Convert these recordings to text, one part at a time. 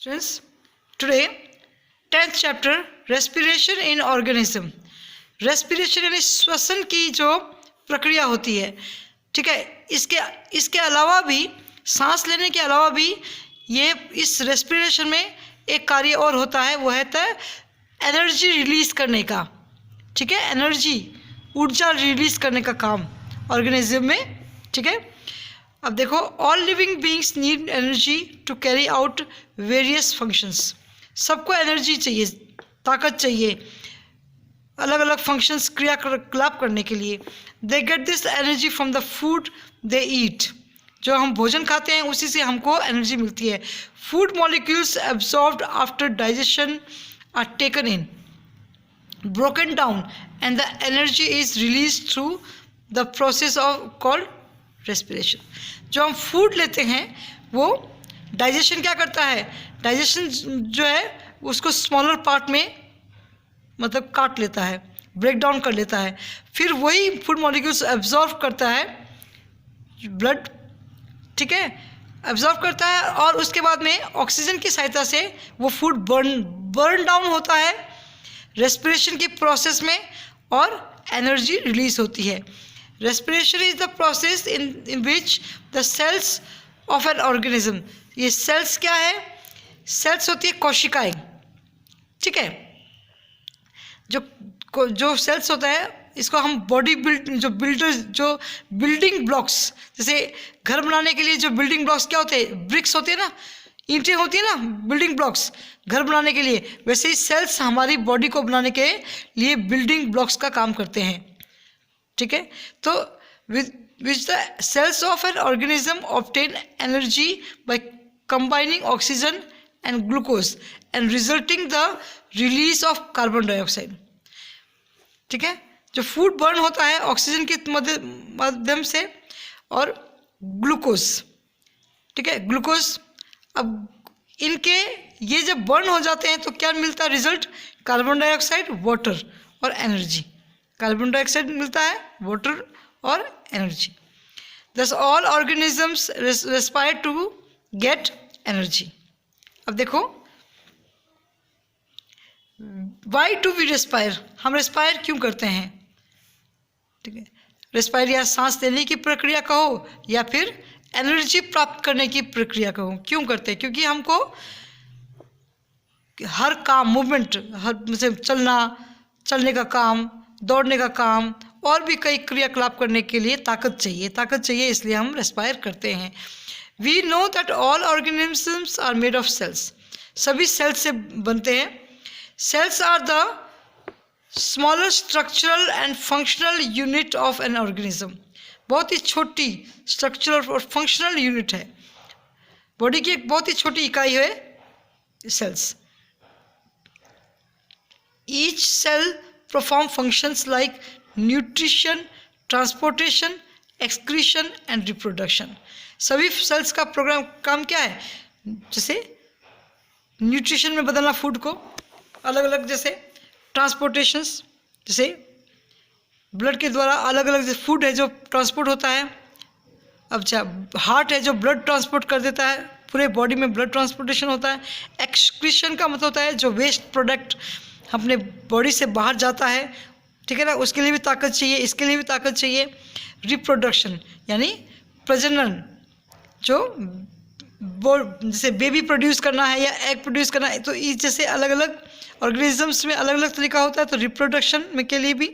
Students, today 10th chapter respiration in organism. Respiration यानी श्वसन की जो प्रक्रिया होती है, ठीक है। इसके अलावा भी, सांस लेने के अलावा भी ये इस रेस्पिरेशन में एक कार्य और होता है, वो है एनर्जी रिलीज करने का, ठीक है। एनर्जी, ऊर्जा रिलीज करने का काम ऑर्गेनिज्म में, ठीक है। अब देखो, all living beings need energy to carry out various functions. सबको एनर्जी चाहिए, ताकत चाहिए अलग अलग फंक्शंस, क्रियाकलाप करने के लिए। They get this energy from the food they eat. जो हम भोजन खाते हैं उसी से हमको एनर्जी मिलती है। Food molecules absorbed after digestion are taken in, broken down and the energy is release through the process of called respiration. जो हम फूड लेते हैं वो डाइजेशन क्या करता है, डाइजेशन जो है उसको स्मॉलर पार्ट में मतलब काट लेता है, ब्रेक डाउन कर लेता है। फिर वही फूड मॉलिक्यूल्स एब्जॉर्व करता है ब्लड, ठीक है, एब्जॉर्व करता है, और उसके बाद में ऑक्सीजन की सहायता से वो फूड बर्न डाउन होता है रेस्पिरेशन की प्रोसेस में, और एनर्जी रिलीज होती है। Respiration is the process in which the cells of an organism. ये सेल्स क्या है, सेल्स होती है कोशिकाएं, ठीक है। जो सेल्स होता है इसको हम बॉडी जो बिल्डिंग ब्लॉक्स, जैसे घर बनाने के लिए जो बिल्डिंग ब्लॉक्स क्या होते हैं, ब्रिक्स होते हैं ना, ईंटें होती है ना, बिल्डिंग ब्लॉक्स घर बनाने के लिए। वैसे ही सेल्स हमारी बॉडी को बनाने के लिए बिल्डिंग ब्लॉक्स का काम करते हैं, ठीक है। तो which the cells of an organism obtain energy by combining oxygen and glucose and resulting the release of carbon dioxide, ठीक है। जो फूड बर्न होता है ऑक्सीजन के माध्यम से और ग्लूकोज, ठीक है, ग्लूकोज। अब इनके ये जब बर्न हो जाते हैं तो क्या मिलता है रिजल्ट, कार्बन डाइऑक्साइड, वाटर और एनर्जी। कार्बन डाइऑक्साइड मिलता है, वाटर और energy. Thus all organisms respire to get energy. अब देखो, वाई टू वी रेस्पायर, हम रेस्पायर क्यों करते हैं, ठीक है। रेस्पायर या सांस लेने की प्रक्रिया कहो या फिर एनर्जी प्राप्त करने की प्रक्रिया कहो, क्यों करते हैं? क्योंकि हमको हर काम, मूवमेंट, हर जैसे चलने का काम, दौड़ने का काम और भी कई क्रियाकलाप करने के लिए ताकत चाहिए, इसलिए हम रेस्पायर करते हैं। We know that all organisms are made of cells. सभी सेल्स से बनते हैं। Cells are the smaller structural and functional unit of an organism. बहुत ही छोटी स्ट्रक्चरल और फंक्शनल यूनिट है, बॉडी की एक बहुत ही छोटी इकाई है cells. Each cell perform functions like nutrition, transportation, excretion and reproduction. सभी सेल्स का प्रोग्राम काम क्या है, जैसे न्यूट्रिशन में बदलना फूड को अलग अलग, जैसे ट्रांसपोर्टेशंस, जैसे ब्लड के द्वारा अलग अलग जैसे फूड है जो ट्रांसपोर्ट होता है। अब हार्ट है जो ब्लड ट्रांसपोर्ट कर देता है, पूरे बॉडी में ब्लड ट्रांसपोर्टेशन होता है। एक्सक्रीशन का मतलब होता है जो वेस्ट प्रोडक्ट अपने बॉडी से बाहर जाता है, ठीक है ना, उसके लिए भी ताकत चाहिए, इसके लिए भी ताकत चाहिए। रिप्रोडक्शन यानी प्रजनन, जो जैसे बेबी प्रोड्यूस करना है या एग प्रोड्यूस करना है, तो इस जैसे अलग अलग ऑर्गेनिजम्स में अलग अलग तरीका होता है, तो रिप्रोडक्शन में के लिए भी।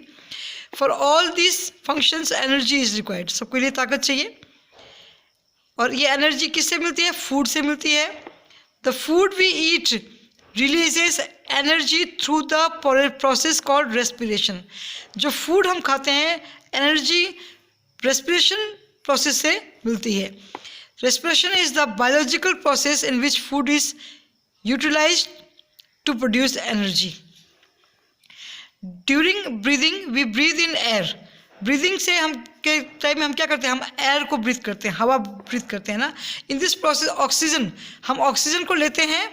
For all this functions energy is required. सबके लिए ताकत चाहिए, और ये एनर्जी किससे मिलती है, फूड से मिलती है। The food we eat releases energy through the process called respiration. जो फूड हम खाते हैं एनर्जी रेस्पिरेशन प्रोसेस से मिलती है। Respiration is the biological process in which food is utilized to produce energy. During breathing, we breathe in air. Breathing से हम के टाइम में हम क्या करते हैं, हम एयर को ब्रीथ करते हैं, हवा ब्रीथ करते हैं ना। इन दिस प्रोसेस ऑक्सीजन, हम ऑक्सीजन को लेते हैं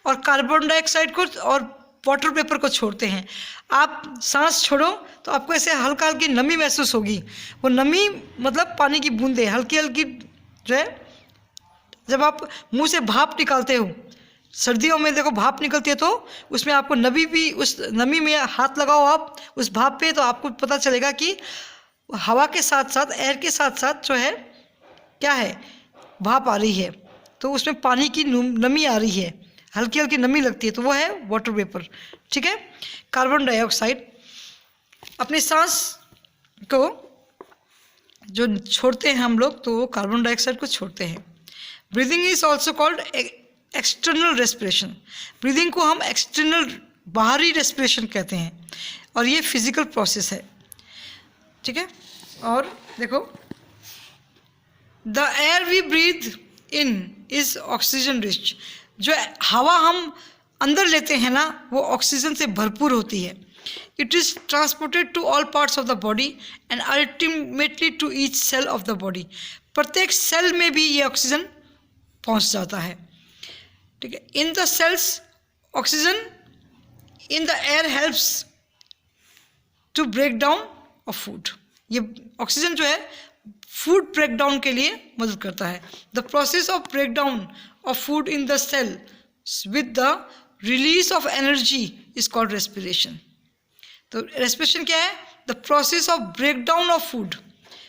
और कार्बन डाइऑक्साइड को और वाटर वेपर को छोड़ते हैं। आप सांस छोड़ो तो आपको ऐसे हल्का हल्की नमी महसूस होगी। वो नमी मतलब पानी की बूंदें हल्की हल्की जो है, जब आप मुंह से भाप निकालते हो सर्दियों में देखो भाप निकलती है, तो उसमें आपको नमी भी, उस नमी में हाथ लगाओ आप उस भाप पे, तो आपको पता चलेगा कि हवा के साथ साथ, एयर के साथ साथ जो है क्या है, भाप आ रही है, तो उसमें पानी की नमी आ रही है, हल्की हल्की नमी लगती है, तो वो है वाटर वेपर। ठीक है। कार्बन डाइऑक्साइड अपनी सांस को जो छोड़ते हैं हम लोग, तो वो कार्बन डाइऑक्साइड को छोड़ते हैं। Breathing is also called external respiration. Breathing को हम एक्सटर्नल, बाहरी रेस्पिरेशन कहते हैं, और ये फिजिकल प्रोसेस है। ठीक है। और देखो, the air we breathe in is oxygen rich. जो हवा हम अंदर लेते हैं ना, वो ऑक्सीजन से भरपूर होती है। It is transported to all parts of the body and ultimately to each cell of the body. प्रत्येक सेल में भी ये ऑक्सीजन पहुंच जाता है। ठीक है। In the cells oxygen in the air helps to break down of food. ये ऑक्सीजन जो है फूड ब्रेक डाउन के लिए मदद करता है। The process of break down of food in the cell with the release of energy is called respiration. तो respiration क्या है? The process of break down of food.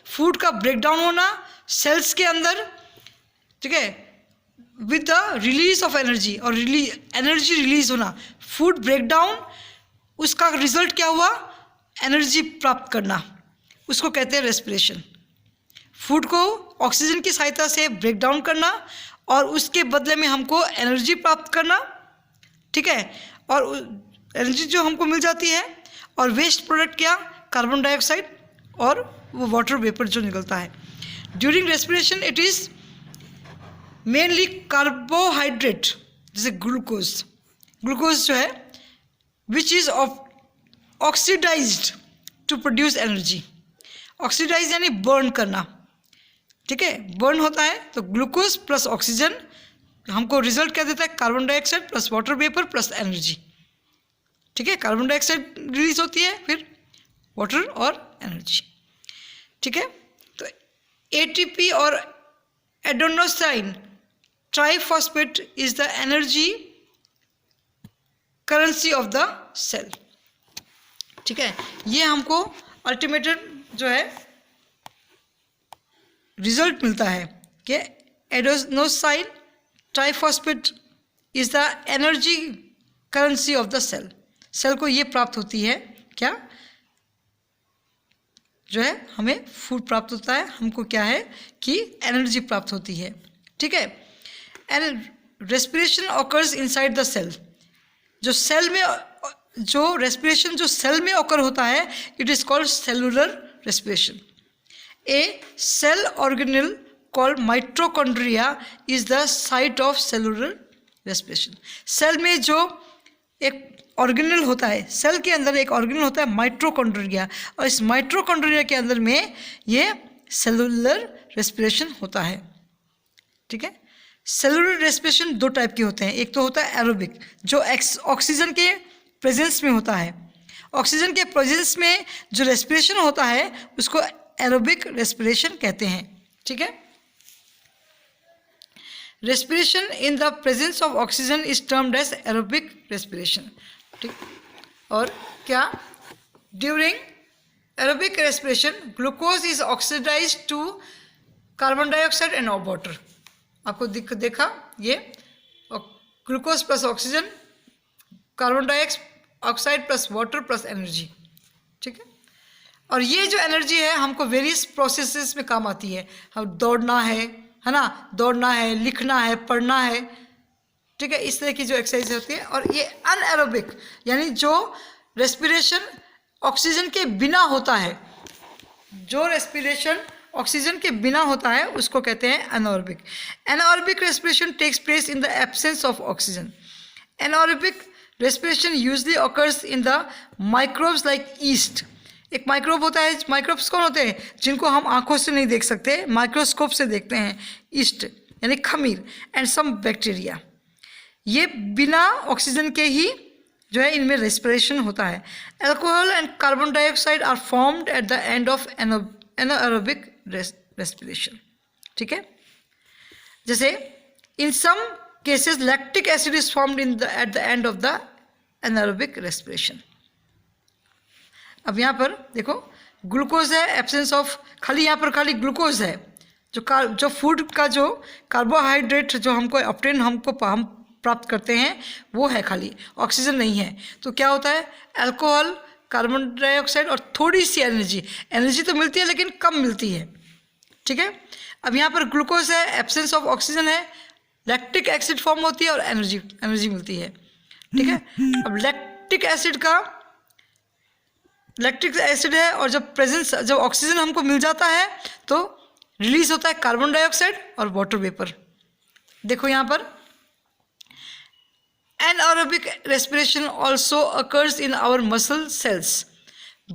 Food का ब्रेक डाउन होना सेल्स के अंदर, ठीक है, with the release of energy, और एनर्जी रिलीज होना। फूड ब्रेक डाउन, उसका रिजल्ट क्या हुआ? एनर्जी प्राप्त करना, उसको कहते हैं रेस्पिरेशन। फूड को ऑक्सीजन की सहायता से ब्रेक डाउन करना और उसके बदले में हमको एनर्जी प्राप्त करना। ठीक है। और एनर्जी जो हमको मिल जाती है, और वेस्ट प्रोडक्ट क्या? कार्बन डाइऑक्साइड और वो वाटर वेपर जो निकलता है। During respiration it is mainly carbohydrate, जैसे ग्लूकोज। ग्लूकोज जो है which is oxidised to produce energy. Oxidise यानी बर्न करना। ठीक है, बर्न होता है, तो ग्लूकोज प्लस ऑक्सीजन हमको रिजल्ट क्या देता है? Carbon dioxide plus water vapour plus energy. ठीक है, कार्बन डाइऑक्साइड रिलीज होती है, फिर वाटर और एनर्जी। ठीक है। तो एटीपी और adenosine triphosphate is the energy currency of the cell. ठीक है, ये हमको अल्टीमेटेड जो है रिजल्ट मिलता है कि adenosine triphosphate is the energy currency of the cell. Cell को ये प्राप्त होती है क्या? जो है हमें फूड प्राप्त होता है, हमको क्या है कि एनर्जी प्राप्त होती है। ठीक है। And respiration occurs inside the cell. जो सेल में, जो रेस्पिरेशन जो सेल में ऑकर होता है, it is called cellular respiration. A cell organelle called mitochondria is the site of cellular respiration. Cell में जो एक ऑर्गेनेल होता है, सेल के अंदर एक ऑर्गेनेल होता है माइटोकॉन्ड्रिया, और इस माइटोकॉन्ड्रिया के अंदर में ये सेलुलर रेस्पिरेशन होता है। ठीक है। सेलुलर रेस्पिरेशन दो टाइप के होते हैं। एक तो होता है एरोबिक, जो ऑक्सीजन के प्रेजेंस में होता है। ऑक्सीजन के प्रेजेंस में जो रेस्पिरेशन होता है उसको एरोबिक रेस्पिरेशन कहते हैं। ठीक है। Respiration in the presence of oxygen is termed as aerobic respiration. ठीक। और क्या? During aerobic respiration glucose is oxidised to carbon dioxide and water. आपको देखा ये glucose plus oxygen, carbon dioxide plus water plus energy. ठीक है। और ये जो एनर्जी है हमको वेरियस प्रोसेसेस में काम आती है। हम दौड़ना है ना, दौड़ना है, लिखना है, पढ़ना है। ठीक है, इस तरह की जो एक्सरसाइज होती है। और ये अनएरोबिक यानी जो रेस्पिरेशन ऑक्सीजन के बिना होता है, जो रेस्पिरेशन ऑक्सीजन के बिना होता है उसको कहते हैं anaerobic. Anaerobic respiration takes place in the absence of oxygen. Anaerobic respiration usually occurs in the microbes like yeast. एक माइक्रोब होता है, माइक्रोब्स कौन होते हैं? जिनको हम आंखों से नहीं देख सकते, माइक्रोस्कोप से देखते हैं। ईस्ट यानी खमीर एंड सम बैक्टीरिया, ये बिना ऑक्सीजन के ही जो है इनमें रेस्पिरेशन होता है। Alcohol and carbon dioxide are formed at the end of anaerobic respiration. ठीक है। जैसे इन सम cases lactic acid is formed at the end of the anaerobic respiration. अब यहाँ पर देखो ग्लूकोज है, एब्सेंस ऑफ, खाली यहाँ पर खाली ग्लूकोज है, जो फूड का जो कार्बोहाइड्रेट जो हमको हम प्राप्त करते हैं वो है, खाली ऑक्सीजन नहीं है. तो क्या होता है, अल्कोहल, कार्बन डाइऑक्साइड और थोड़ी सी एनर्जी तो मिलती है लेकिन कम मिलती है. ठीक है. अब यहाँ पर ग्लूकोज है, एब्सेंस ऑफ ऑक्सीजन है, लैक्टिक एसिड फॉर्म होती है और एनर्जी मिलती है. ठीक है. अब लैक्टिक एसिड है और जब ऑक्सीजन हमको मिल जाता है तो रिलीज होता है कार्बन डाइऑक्साइड और वाटर वेपर. देखो यहाँ पर anaerobic respiration also occurs in our muscle cells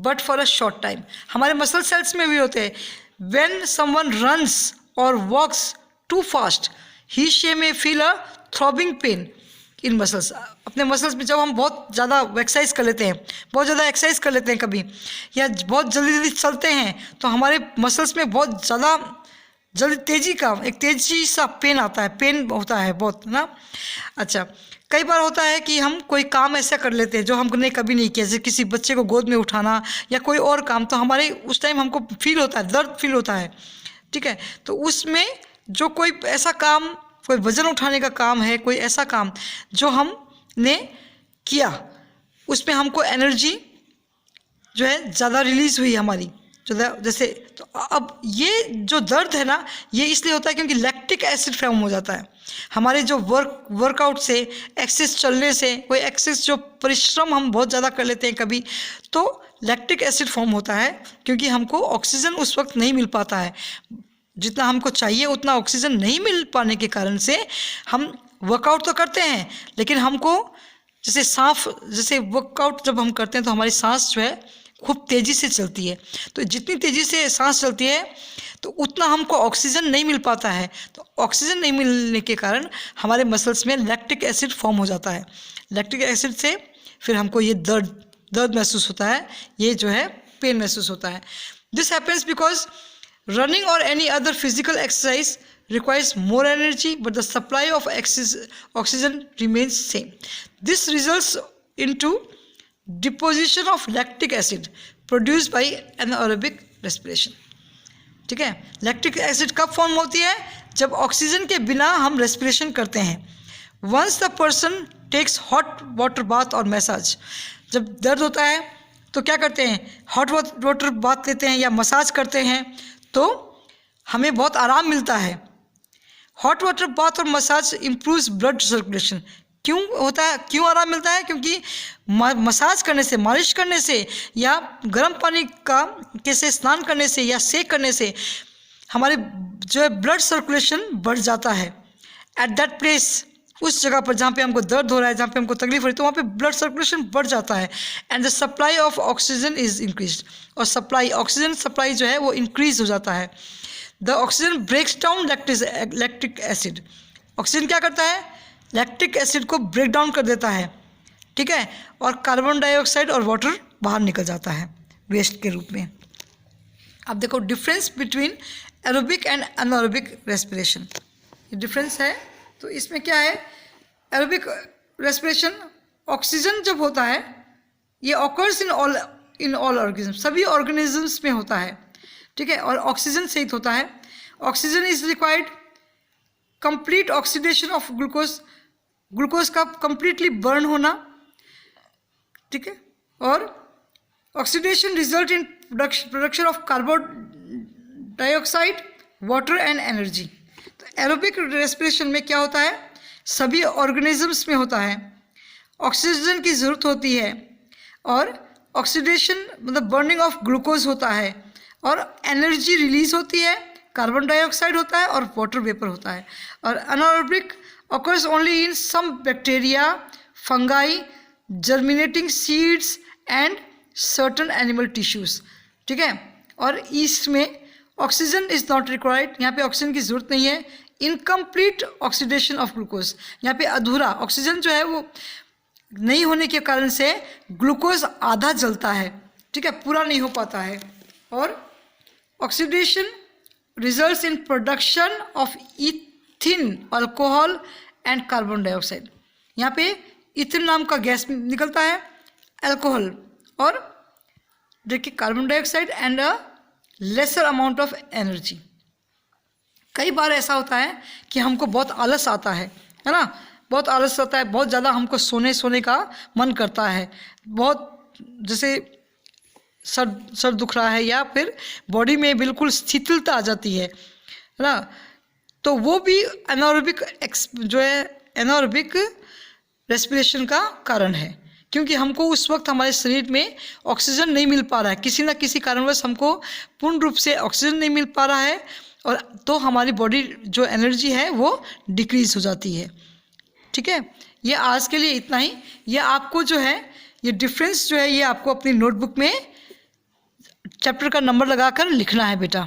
but for a short time. हमारे मसल सेल्स में भी होते हैं. when someone runs or walks too fast he may feel a throbbing pain in muscles. अपने muscles में जब हम बहुत ज़्यादा एक्सरसाइज कर लेते हैं कभी, या बहुत जल्दी चलते हैं तो हमारे मसल्स में बहुत ज़्यादा तेजी सा पेन आता है, पेन होता है बहुत ना. अच्छा, कई बार होता है कि हम कोई काम ऐसा कर लेते हैं जो हमने कभी नहीं किया, जैसे किसी बच्चे को गोद में उठाना या कोई और काम, तो हमारे उस टाइम हमको फील होता है, दर्द फील होता है. ठीक है. तो उसमें जो कोई ऐसा काम, कोई वज़न उठाने का काम है, कोई ऐसा काम जो हमने किया, उसमें हमको एनर्जी जो है ज़्यादा रिलीज़ हुई हमारी, जैसे. तो अब ये जो दर्द है ना, ये इसलिए होता है क्योंकि लैक्टिक एसिड फॉर्म हो जाता है. हमारे जो वर्कआउट से, एक्सेस चलने से, कोई एक्सेस जो परिश्रम हम बहुत ज़्यादा कर लेते हैं कभी, तो लैक्टिक एसिड फॉर्म होता है क्योंकि हमको ऑक्सीजन उस वक्त नहीं मिल पाता है. जितना हमको चाहिए उतना ऑक्सीजन नहीं मिल पाने के कारण से हम वर्कआउट तो करते हैं, लेकिन हमको जैसे वर्कआउट जब हम करते हैं तो हमारी सांस जो है खूब तेज़ी से चलती है. तो जितनी तेज़ी से सांस चलती है तो उतना हमको ऑक्सीजन नहीं मिल पाता है. तो ऑक्सीजन नहीं मिलने के कारण हमारे मसल्स में लैक्टिक एसिड फॉर्म हो जाता है. लैक्टिक एसिड से फिर हमको ये दर्द महसूस होता है, ये जो है पेन महसूस होता है. दिस हैपेंस बिकॉज रनिंग और any other physical exercise requires more energy but the supply of oxygen remains same. This results into deposition of lactic acid produced by anaerobic respiration. ठीक है. लैक्टिक एसिड कब form होती है, जब oxygen के बिना हम रेस्पिरेशन करते हैं. Once the person takes hot water bath और मसाज, जब दर्द होता है तो क्या करते हैं, हॉट वाटर बाथ लेते हैं या मसाज करते हैं तो हमें बहुत आराम मिलता है. हॉट वाटर बाथ और मसाज इम्प्रूव्स ब्लड सर्कुलेशन. क्यों आराम मिलता है, क्योंकि मसाज करने से, मालिश करने से या गर्म पानी के से स्नान करने से या सेक करने से हमारे जो है ब्लड सर्कुलेशन बढ़ जाता है. एट दैट प्लेस, उस जगह पर जहाँ पे हमको दर्द हो रहा है, जहाँ पे हमको तकलीफ हो रही है, तो वहाँ पे ब्लड सर्कुलेशन बढ़ जाता है. And the supply of oxygen is increase, और ऑक्सीजन सप्लाई जो है वो इंक्रीज हो जाता है. The oxygen breaks down lactic acid. Oxygen क्या करता है, लैक्टिक एसिड को ब्रेक डाउन कर देता है. ठीक है. और कार्बन डाइऑक्साइड और वाटर बाहर निकल जाता है वेस्ट के रूप में. अब देखो difference between aerobic and anaerobic respiration, ये डिफरेंस है. तो इसमें क्या है, एरोबिक रेस्पिरेशन, ऑक्सीजन जब होता है ये ऑकर्स इन ऑल ऑर्गेनिज्म, सभी ऑर्गेनिजम्स में होता है. ठीक है. और ऑक्सीजन सहित होता है. Oxygen is required complete oxidation of glucose का कंप्लीटली बर्न होना. ठीक है. और oxidation result in production of carbon dioxide, water and energy. तो एरोबिक रेस्पिरेशन में क्या होता है, सभी ऑर्गेनिजम्स में होता है, ऑक्सीजन की ज़रूरत होती है और ऑक्सीडेशन मतलब बर्निंग ऑफ ग्लूकोज होता है और एनर्जी रिलीज होती है, कार्बन डाइऑक्साइड होता है और वाटर वेपर होता है. और anaerobic occurs only in some bacteria, fungi, germinating seeds and certain animal tissues. ठीक है. और इसमें ऑक्सीजन इज नॉट रिक्वायर्ड, यहाँ पे ऑक्सीजन की ज़रूरत नहीं है. इनकम्प्लीट ऑक्सीडेशन ऑफ ग्लूकोज, यहाँ पे अधूरा ऑक्सीजन जो है वो नहीं होने के कारण से ग्लूकोज आधा जलता है. ठीक है, पूरा नहीं हो पाता है. और oxidation results in production of इथिन, alcohol and carbon dioxide. यहाँ पे इथेन नाम का गैस निकलता है, अल्कोहल, और देखिए carbon dioxide and a lesser amount of energy. कई बार ऐसा होता है कि हमको बहुत आलस आता है ना, बहुत आलस आता है, बहुत ज़्यादा हमको सोने का मन करता है, बहुत जैसे सर दुख रहा है या फिर बॉडी में बिल्कुल शिथिलता आ जाती है ना, तो वो भी एनारोबिक जो है एनारोबिक रेस्पिरेशन का कारण है, क्योंकि हमको उस वक्त हमारे शरीर में ऑक्सीजन नहीं मिल पा रहा है, किसी ना किसी कारणवश हमको पूर्ण रूप से ऑक्सीजन नहीं मिल पा रहा है, और तो हमारी बॉडी जो एनर्जी है वो डिक्रीज हो जाती है। ठीक है, ये आज के लिए इतना ही। ये आपको जो है ये डिफरेंस जो है ये आपको अपनी नोटबुक में चैप्टर का नंबर लगाकर लिखना है बेटा।